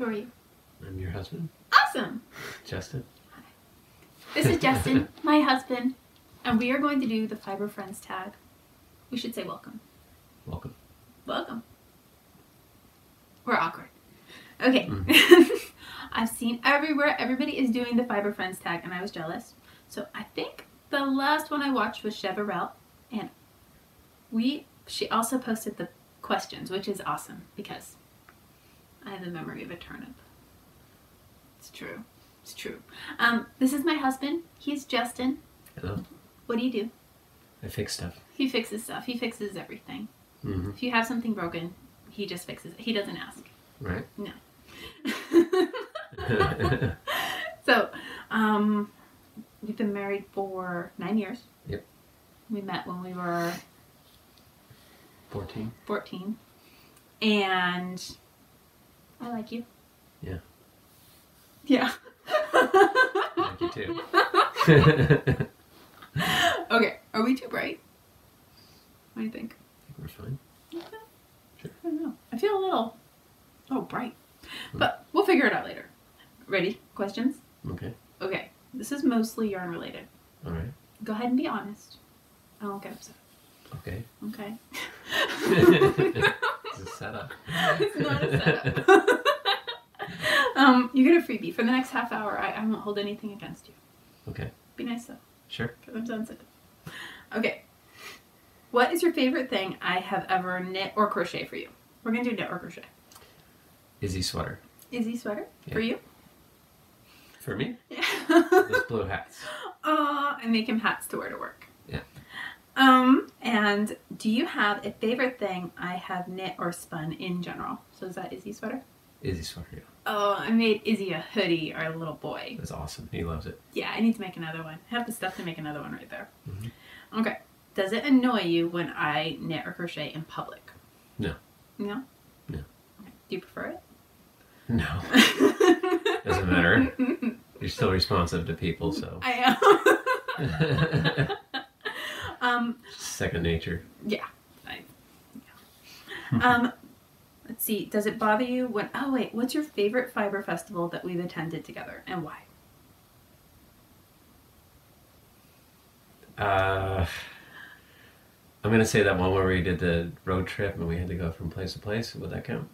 Who are you? I'm your husband. Awesome. Justin. This is Justin, my husband, and we are going to do the Fiber Friends tag. We should say welcome. Welcome. Welcome. We're awkward. Okay. I've seen everywhere everybody is doing the Fiber Friends tag, and I was jealous. So I think the last one I watched was Cheverell, and she also posted the questions, which is awesome because I have the memory of a turnip. It's true. It's true. This is my husband. He's Justin. Hello. What do you do? I fix stuff. He fixes stuff. He fixes everything. Mm-hmm. If you have something broken, he just fixes it. He doesn't ask. Right. No. So, we've been married for 9 years. Yep. We met when we were 14. And I like you. Yeah. Yeah. I like you too. Okay. Are we too bright? What do you think? I think we're fine. Okay. Sure. I don't know. I feel a little, bright. But we'll figure it out later. Ready? Questions? Okay. Okay. This is mostly yarn related. All right. Go ahead and be honest. I won't get upset. Okay. Okay. It's a setup. It's not a setup. You get a freebie. For the next half hour, I won't hold anything against you. Okay. Be nice though. Sure. Because I'm sensitive. Okay. What is your favorite thing I have ever knit or crochet for you? We're going to do knit or crochet. Izzy sweater. Izzy sweater? Yeah. For you? For me? Yeah. Those blue hats. I make him hats to wear to work. Yeah. And do you have a favorite thing I have knit or spun in general? So is that Izzy sweater? Izzy sweater, yeah. Oh, I made Izzy a hoodie, our little boy. That's awesome. He loves it. Yeah, I need to make another one. I have the stuff to make another one right there. Mm-hmm. Okay. Does it annoy you when I knit or crochet in public? No. No? No. Okay. Do you prefer it? No. Doesn't matter. You're still responsive to people, so. I am. Second nature. Yeah. Let's see. Does it bother you when... Oh, wait. What's your favorite fiber festival that we've attended together, and why? I'm going to say that one where we did the road trip and we had to go from place to place. Would that count?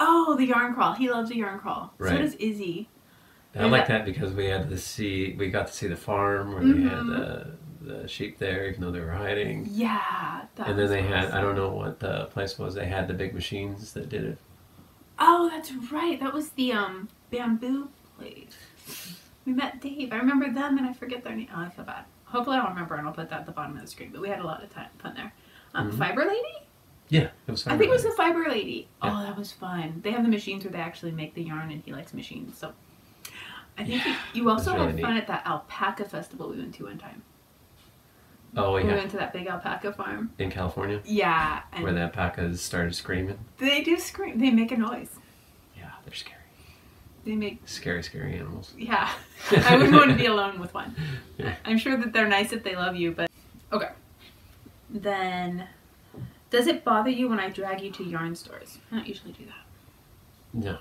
Oh, the yarn crawl. He loves a yarn crawl. Right. So does Izzy. I like that because we got to see the farm where they had the sheep there, even though they were hiding. Yeah. And then they had, I don't know what the place was, they had the big machines that did it. Oh, that's right. That was the bamboo place. We met Dave. I remember them and I forget their name. Oh, I feel bad. Hopefully I'll remember and I'll put that at the bottom of the screen. But we had a lot of fun there. Fiber Lady? Yeah, it was Fiber I think it was Lady. the Fiber Lady. Yeah. Oh, that was fun. They have the machines where they actually make the yarn and he likes machines. So I think you also really had fun neat. at that alpaca festival we went to one time. Oh, yeah. We went to that big alpaca farm. In California? Yeah. And Where the alpacas started screaming? they do scream. They make a noise. Yeah, they're scary. They make... Scary, scary animals. Yeah. I wouldn't want to be alone with one. Yeah. I'm sure that they're nice if they love you, but... Okay. Then... Does it bother you when I drag you to yarn stores? I don't usually do that. No.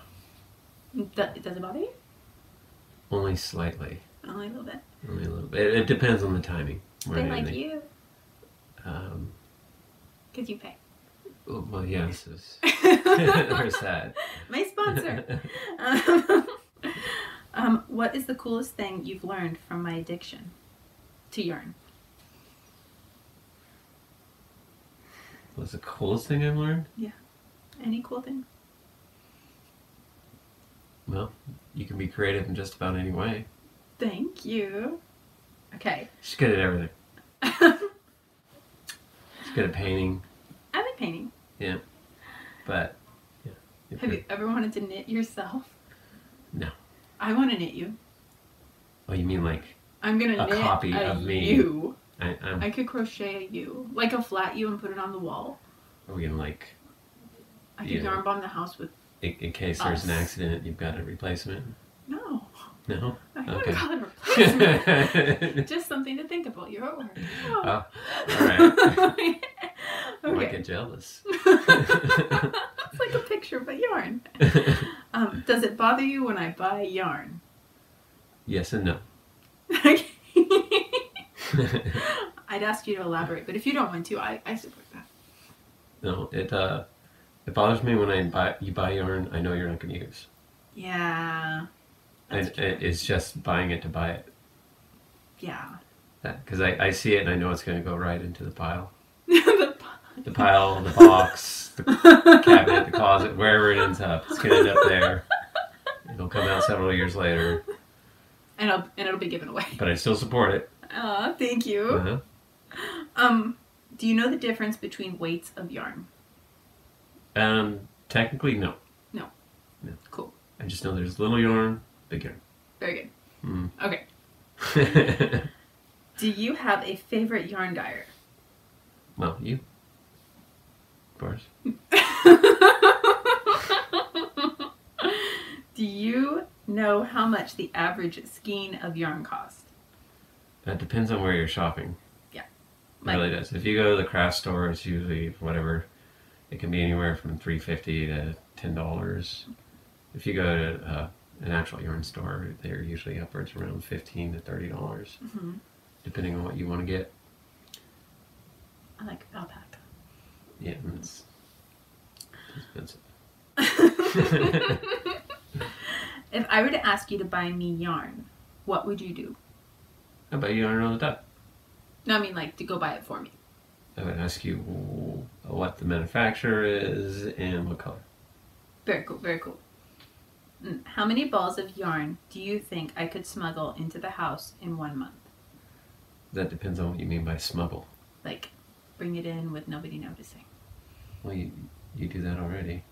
Does it bother you? Only slightly. Only a little bit. Only a little bit. It depends on the timing. They like you. Because you pay. Well, yeah, this is... We're sad. My sponsor. What is the coolest thing you've learned from my addiction to yarn? What's the coolest thing I've learned? Yeah. Any cool thing? Well, you can be creative in just about any way. Thank you. Okay. She's good at everything. She's good at painting. I like painting. Yeah. But, yeah. Have you ever wanted to knit yourself? No. I want to knit you. Oh, you mean like I'm going to a knit copy a of me? you. I'm... I could crochet a you. Like a flat you and put it on the wall. Are we going to like... I could yarn bomb the house with... In case there's an accident, you've got a replacement? No. No? I wouldn't Okay. call it a replacement. Just something to think about. You're at work. Oh, all right. I might Okay. get jealous. It's like a picture, but yarn. Does it bother you when I buy yarn? Yes and no. Okay. I'd ask you to elaborate, but if you don't want to, I support that. No, it bothers me when you buy yarn I know you're not going to use. Yeah. And it's just buying it to buy it. Yeah. Because I see it and I know it's going to go right into the pile. The pile, the box, the cabinet, the closet, wherever it ends up. It's going to end up there. It'll come out several years later. And it'll be given away. But I still support it. Aw, thank you. Do you know the difference between weights of yarn? Technically, no. No. Cool. I just know there's little yarn, big yarn. Very good. Mm. Okay. Do you have a favorite yarn dyer? Well, you. Of course. Do you know how much the average skein of yarn costs? That depends on where you're shopping. Yeah. It really does. If you go to the craft store, it's usually whatever. It can be anywhere from $3.50 to $10. If you go to an actual yarn store, they're usually upwards around $15 to $30, depending on what you want to get. I like alpaca. Yeah, it's expensive. If I were to ask you to buy me yarn, what would you do? I buy yarn all the time. No, I mean like to go buy it for me. I would ask you what the manufacturer is and what color. Very cool, very cool. How many balls of yarn do you think I could smuggle into the house in 1 month? That depends on what you mean by smuggle. Like, bring it in with nobody noticing. Well, you do that already.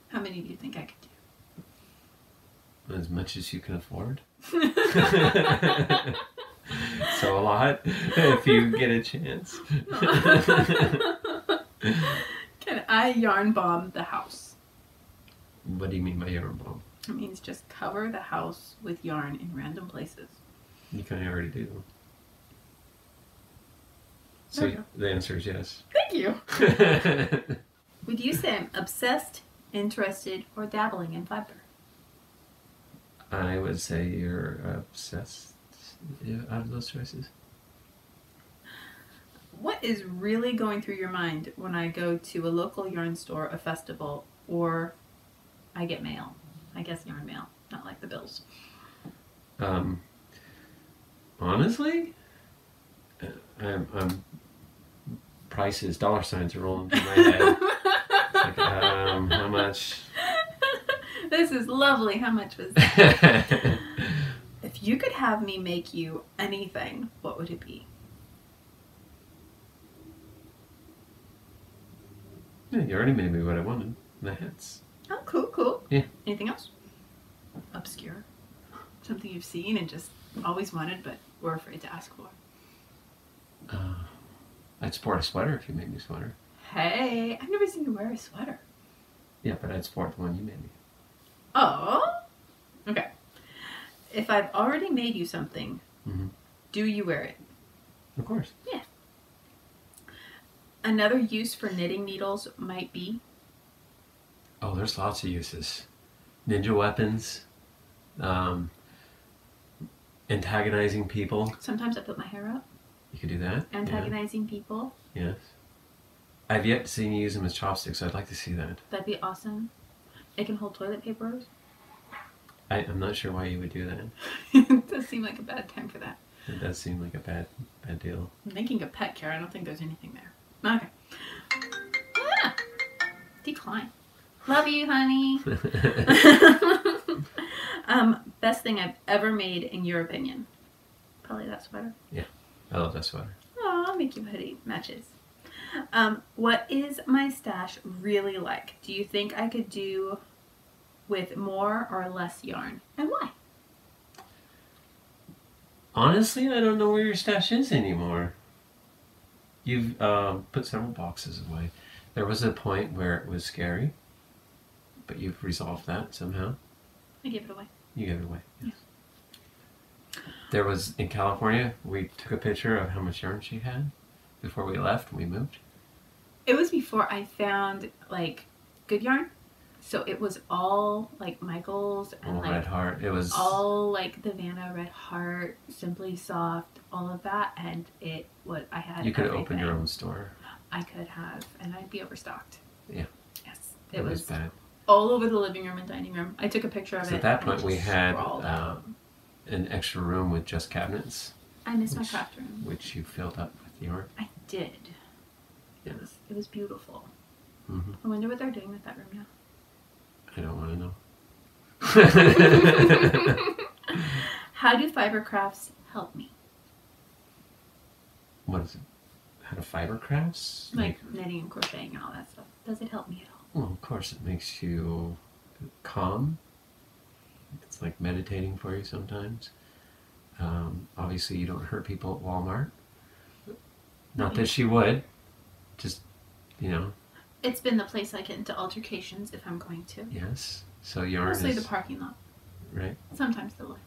How many do you think I could do? As much as you can afford. So a lot, if you get a chance. Can I yarn bomb the house? What do you mean by yarn bomb? It means just cover the house with yarn in random places. You kind of already do. So the answer is yes. Thank you. Would you say I'm obsessed, interested, or dabbling in fiber? I would say you're obsessed out of those choices. What is really going through your mind when I go to a local yarn store, a festival, or I get mail? I guess yarn mail, not like the bills. Honestly, I'm prices, dollar signs are rolling through my head. Like, how much? This is lovely. How much was that? If you could have me make you anything, what would it be? Yeah, you already made me what I wanted. The hats. Oh, cool, cool. Yeah. Anything else? Obscure. Something you've seen and just always wanted, but were afraid to ask for. I'd sport a sweater if you made me a sweater. Hey, I've never seen you wear a sweater. Yeah, but I'd sport the one you made me. Oh, okay. If I've already made you something, do you wear it? Of course. Yeah. Another use for knitting needles might be? Oh, there's lots of uses. Ninja weapons. Antagonizing people. Sometimes I put my hair up. You could do that. Antagonizing people. Yes. I've yet to see you use them as chopsticks, so I'd like to see that. That'd be awesome. It can hold toilet paper. I'm not sure why you would do that. It does seem like a bad time for that. It does seem like a bad deal. I'm thinking of pet care. I don't think there's anything there. Okay. Ah! Decline. Love you, honey. Best thing I've ever made, in your opinion? Probably that sweater. Yeah, I love that sweater. Oh, I'll make you hoodie matches. What is my stash really like? Do you think I could do with more or less yarn? And why? Honestly, I don't know where your stash is anymore. You've put several boxes away. There was a point where it was scary, but you've resolved that somehow. I gave it away. You gave it away. Yes. Yeah. There was, in California, we took a picture of how much yarn she had before we left and we moved. It was before I found, like, good yarn. So it was all like Michael's and All like Red Heart. It was all like the Vanna Red Heart, Simply Soft, all of that, and it was I had. You could everything. open your own store. I could have, and I'd be overstocked. Yeah. Yes, it was bad. all over the living room and dining room. I took a picture of it. At that point, and we just had scrawled out. an extra room with just cabinets, I miss my craft room. which you filled up with yarn. I did. Yeah. It was beautiful. Mm-hmm. I wonder what they're doing with that room now. I don't want to know. How do fiber crafts help me? What is it? How do fiber crafts? Like knitting and crocheting and all that stuff. Does it help me at all? Well, of course, it makes you calm. It's like meditating for you sometimes. Obviously, you don't hurt people at Walmart. Not that she would. Just, you know. It's been the place I get into altercations if I'm going to. Yes. So yarn Mostly is... the parking lot. Right. Sometimes the lines.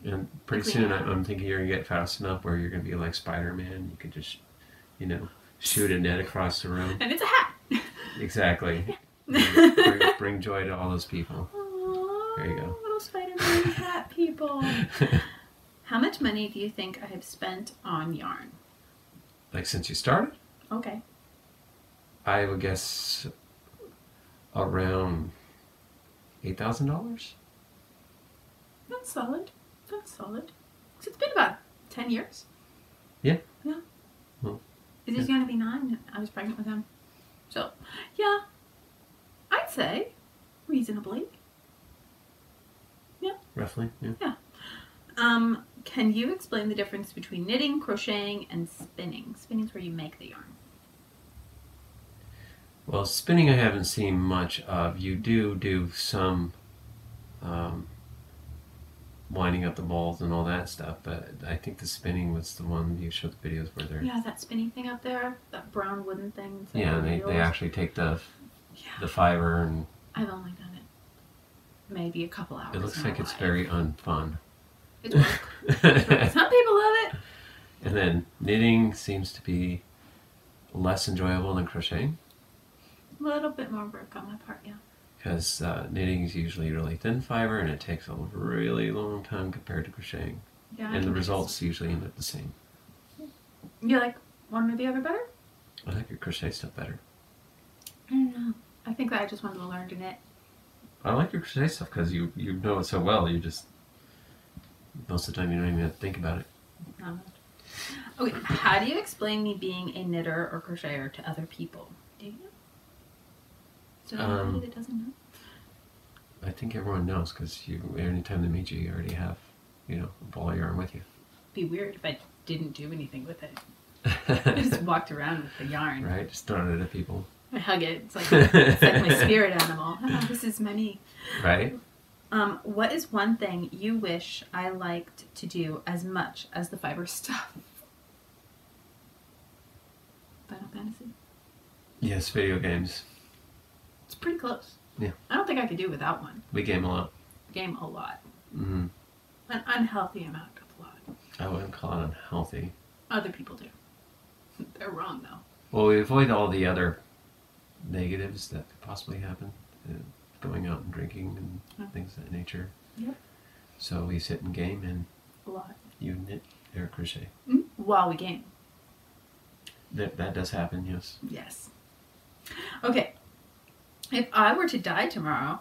And pretty soon I'm thinking you're going to get fast enough where you're going to be like Spider-Man. You could just, you know, shoot a net across the room. And it's a hat! Exactly. Bring joy to all those people. Aww, There you go. little Spider-Man hat people. How much money do you think I have spent on yarn? Like since you started? Okay. I would guess around $8,000. That's solid. That's solid. It's been about 10 years. Yeah. Yeah. Well, Is he going to be 9? I was pregnant with him. So, yeah. I'd say reasonably. Yeah. roughly, yeah. Yeah. Can you explain the difference between knitting, crocheting, and spinning? Spinning's where you make the yarn. Well, spinning I haven't seen much of. You do some winding up the balls and all that stuff, but I think the spinning was the one you showed the videos where they're... Yeah, that spinning thing up there, that brown wooden thing. Yeah, and they actually take the fiber and... I've only done it maybe a couple hours. It looks in my like it's life. very unfun. It's work. It's work. Some people love it. And then knitting seems to be less enjoyable than crocheting. A little bit more work on my part, yeah. Because knitting is usually really thin fiber and it takes a really long time compared to crocheting. Yeah. And the results usually end up the same. You like one or the other better? I like your crochet stuff better. I don't know. I think that I just wanted to learn to knit. I like your crochet stuff because you know it so well. You just, most of the time you don't even have to think about it. Okay, how do you explain me being a knitter or crocheter to other people? Do you know? Is there anybody that doesn't know? I think everyone knows because anytime they meet you, you already have, a ball of yarn with you. It'd be weird if I didn't do anything with it. I just walked around with the yarn. Right, just throwing it at people. I hug it. It's like my spirit animal. Oh, this is my me. Right. What is one thing you wish I liked to do as much as the fiber stuff? Final Fantasy. Yes, video games. It's pretty close. Yeah. I don't think I could do without one. We game a lot. Game a lot. Mm-hmm. An unhealthy amount of lot. I wouldn't call it unhealthy. Other people do. They're wrong though. Well, we avoid all the other negatives that could possibly happen. Going out and drinking and things of that nature. Yep. So we sit and game and A lot. you knit or crochet. While we game. That does happen, yes. Yes. Okay. If I were to die tomorrow,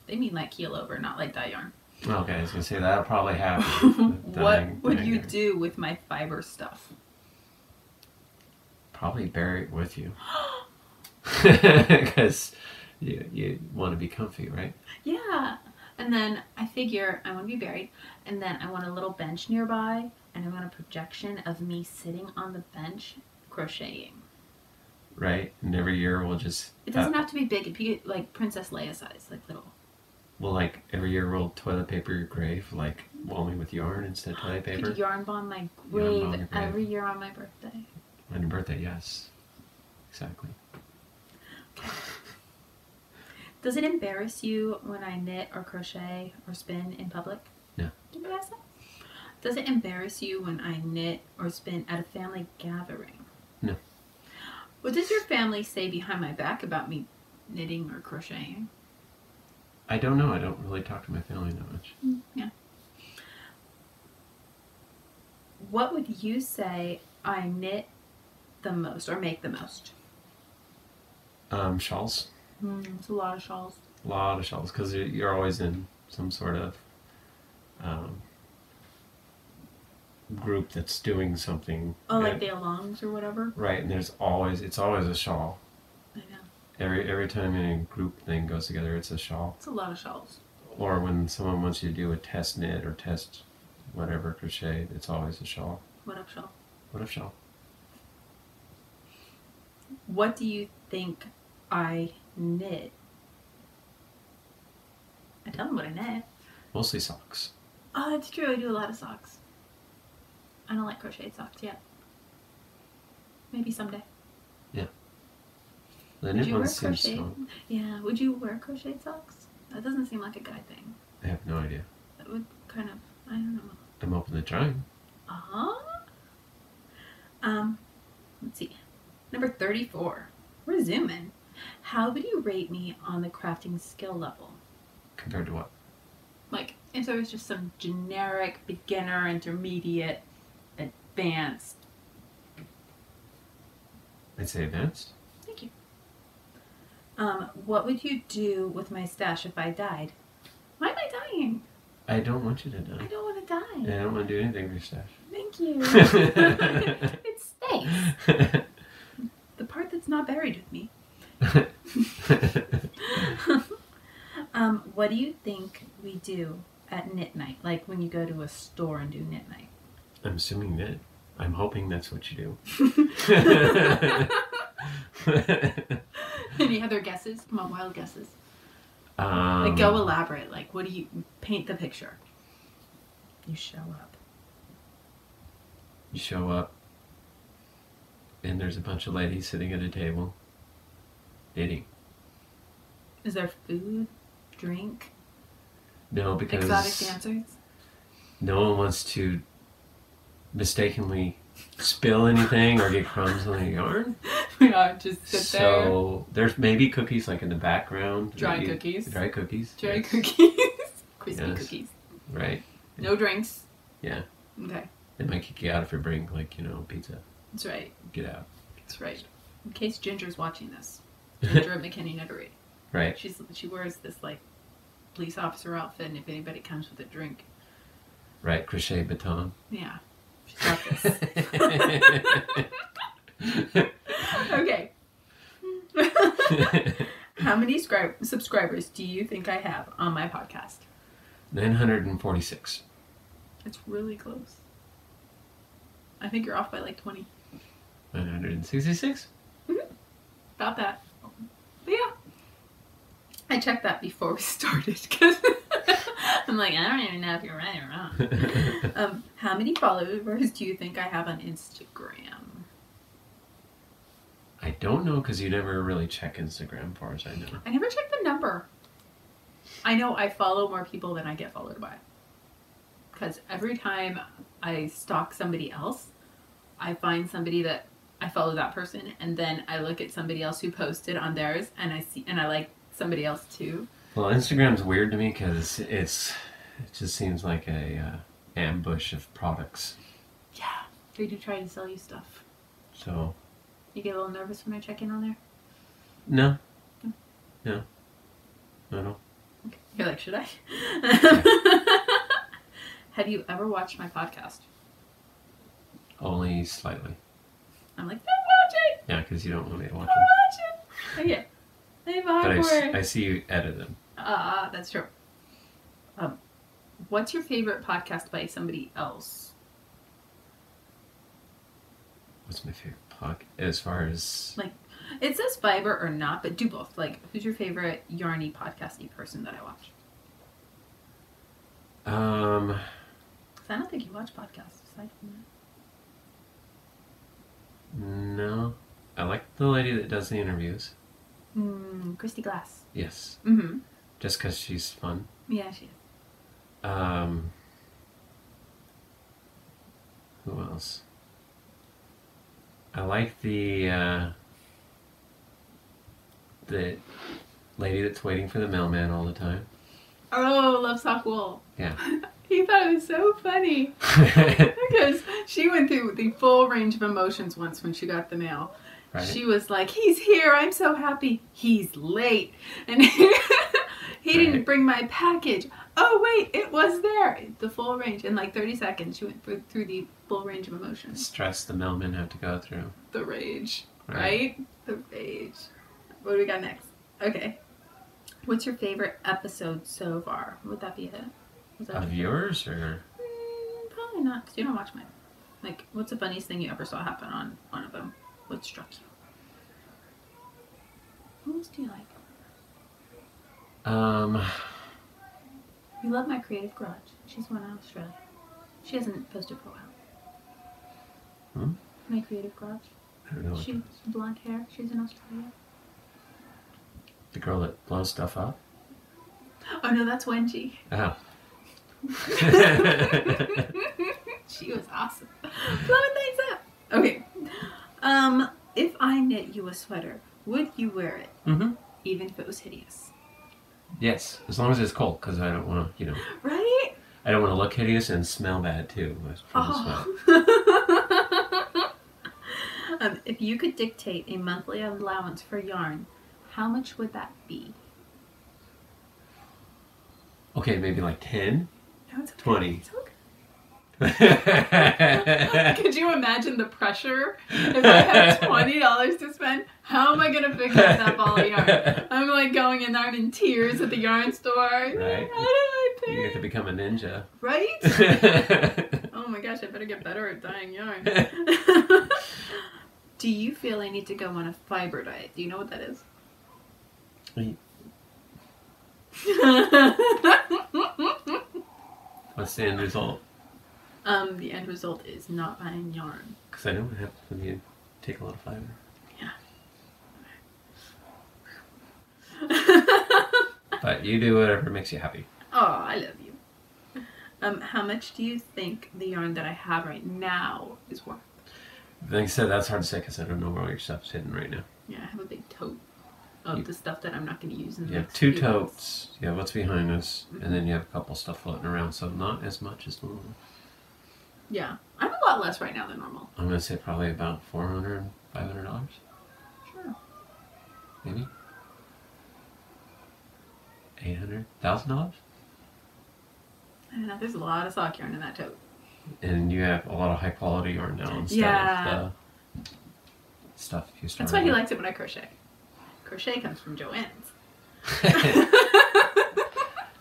they mean like keel over, not like dye yarn. Okay, I was going to say that'll probably happen. What would you do with my fiber stuff? Probably bury it with you. Because you want to be comfy, right? Yeah. And then I figure I want to be buried. And then I want a little bench nearby. And I want a projection of me sitting on the bench crocheting. Right. And every year we'll just... It doesn't have to be big. It can be like Princess Leia size, like little. Well, like every year we'll toilet paper your grave, like only with yarn instead of toilet paper. Could yarn bomb my grave every year on my birthday. On your birthday, yes. Exactly. Okay. Does it embarrass you when I knit or crochet or spin in public? No. Did you ask that? Does it embarrass you when I knit or spin at a family gathering? No. What does your family say behind my back about me knitting or crocheting? I don't know. I don't really talk to my family that much. Yeah. What would you say I knit the most or make the most? Shawls. It's a lot of shawls. A lot of shawls, because you're always in some sort of group that's doing something. Oh, like the alongs or whatever? Right, and it's always a shawl. I know. Every time a group thing goes together, it's a shawl. It's a lot of shawls. Or when someone wants you to do a test knit or test whatever crochet, it's always a shawl. What up, shawl? What up, shawl? What do you think I knit? I tell them what I knit. Mostly socks. Oh, that's true. I do a lot of socks. I don't like crocheted socks yet. Maybe someday. Yeah. The Would knit you wear ones seem crocheted? so... Yeah. Would you wear crocheted socks? That doesn't seem like a guy thing. I have no idea. That would kind of, I don't know. I'm open to trying. Let's see. Number 34. We're zooming. How would you rate me on the crafting skill level? Compared to what? Like, if there was just some generic, beginner, intermediate, advanced. I'd say advanced. Thank you. What would you do with my stash if I died? Why am I dying? I don't want you to die. I don't want to die. I don't want to do anything with your stash. Thank you. It stays. The part that's not buried with me. What do you think we do at knit night? Like when you go to a store and do knit night? I'm assuming knit. I'm hoping that's what you do. Any other guesses? Come on, wild guesses. Like Like go elaborate. Like what do you paint the picture? You show up. You show up, and there's a bunch of ladies sitting at a table, knitting. Is there food, drink, No, because exotic dancers? no one wants to mistakenly spill anything or get crumbs on the yarn. Yeah, just sit there. So there's maybe cookies like in the background. Dry cookies. Dry cookies. Dry yes. cookies. Crispy Yes. cookies. Right. No drinks. Yeah. Okay. They might kick you out if you bring pizza. That's right. Get out. That's right. In case Ginger's watching this. Ginger at McKinney Knittery. Right. She wears this like police officer outfit, and if anybody comes with a drink. Right. Crochet baton. Yeah. She's got this. Okay. How many subscribers do you think I have on my podcast? 946. It's really close. I think you're off by like 20. 966? About that. But yeah. I checked that before we started because I'm like, I don't even know if you're right or wrong. How many followers do you think I have on Instagram? I don't know because you never really check Instagram, as far as I know. I never check the number. I know I follow more people than I get followed by. Because every time I stalk somebody else, I find somebody that I follow that person, and then I look at somebody else who posted on theirs, and I like somebody else too. Well, Instagram's weird to me because it just seems like a ambush of products. Yeah, they do try to sell you stuff. So. You get a little nervous when I check in on there? No. No. No. Okay. You're like, should I? Have you ever watched my podcast? Only slightly. I'm like, don't watch it! Yeah, because you don't want me to watch Don't them. watch it! Okay. I'm But awkward. I see you edit them. That's true. What's your favorite podcast by somebody else? What's my favorite podcast? As far as... Like, it says Fiverr or not, but do both. Like, who's your favorite yarny, podcasty person that I watch? Because I don't think you watch podcasts aside from that. No. I like the lady that does the interviews. Christy Glass. Yes. Mm-hmm. Just because she's fun. Yeah, she is. Who else? I like the lady that's waiting for the mailman all the time. Oh, Love Sock Wool. Yeah. He thought it was so funny because she went through the full range of emotions once when she got the mail. Right. She was like, he's here, I'm so happy. He's late. And he didn't bring my package. Oh, wait, it was there. The full range. In like 30 seconds, she went through the full range of emotions. Stress the mailmen have to go through. The rage, right? The rage. What do we got next? Okay. What's your favorite episode so far? Would that be it? Of yours, or? Probably not, because you don't watch mine. Like, what's the funniest thing you ever saw happen on one of them? What struck you? Who else do you like? You love my creative garage. She's one in Australia. She hasn't posted for a while. My creative garage. I don't know. She's blonde hair. She's in Australia. The girl that blows stuff up? Oh no, that's Wengie. Oh. She was awesome. Blowing things up. Okay. If I knit you a sweater, would you wear it? Mm-hmm. Even if it was hideous? Yes, as long as it's cold, because I don't want to, Right? I don't want to look hideous and smell bad too. From the sweat. If you could dictate a monthly allowance for yarn, how much would that be? Okay, maybe like 10? No, it's okay. 20. It's okay. Could you imagine the pressure? If I have $20 to spend, how am I going to pick up that ball of yarn? I'm like going in there in tears at the yarn store. Right. How do I pay? You have to become a ninja. Right? Oh my gosh, I better get better at dyeing yarn. Do you feel I need to go on a fiber diet? Do you know what that is? What's the end result? The end result is not buying yarn. Because I know what happens when you take a lot of fiber. Yeah. But you do whatever makes you happy. Oh, I love you. How much do you think the yarn that I have right now is worth? Like I said, that's hard to say because I don't know where all your stuff's hidden right now. Yeah, I have a big tote of the stuff that I'm not going to use in the You have next 2 few totes. months. You have what's behind us, and then you have a couple stuff floating around, so not as much as normal. Yeah, I'm a lot less right now than normal. I'm going to say probably about $400, $500. Sure. Maybe. $800, $1,000? I don't know, there's a lot of sock yarn in that tote. And you have a lot of high quality yarn now instead of the stuff you started. That's why he likes it when I crochet. Crochet comes from Joanne's.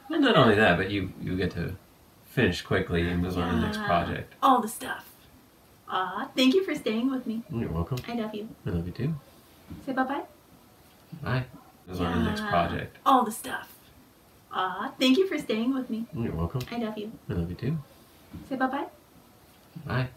Well, not only that, but you get to finish quickly and move on to the next project. All the stuff. Thank you for staying with me. You're welcome. I love you. I love you too. Say bye-bye. Bye. Move on to the next project. All the stuff. Thank you for staying with me. You're welcome. I love you. I love you too. Say bye-bye. Bye.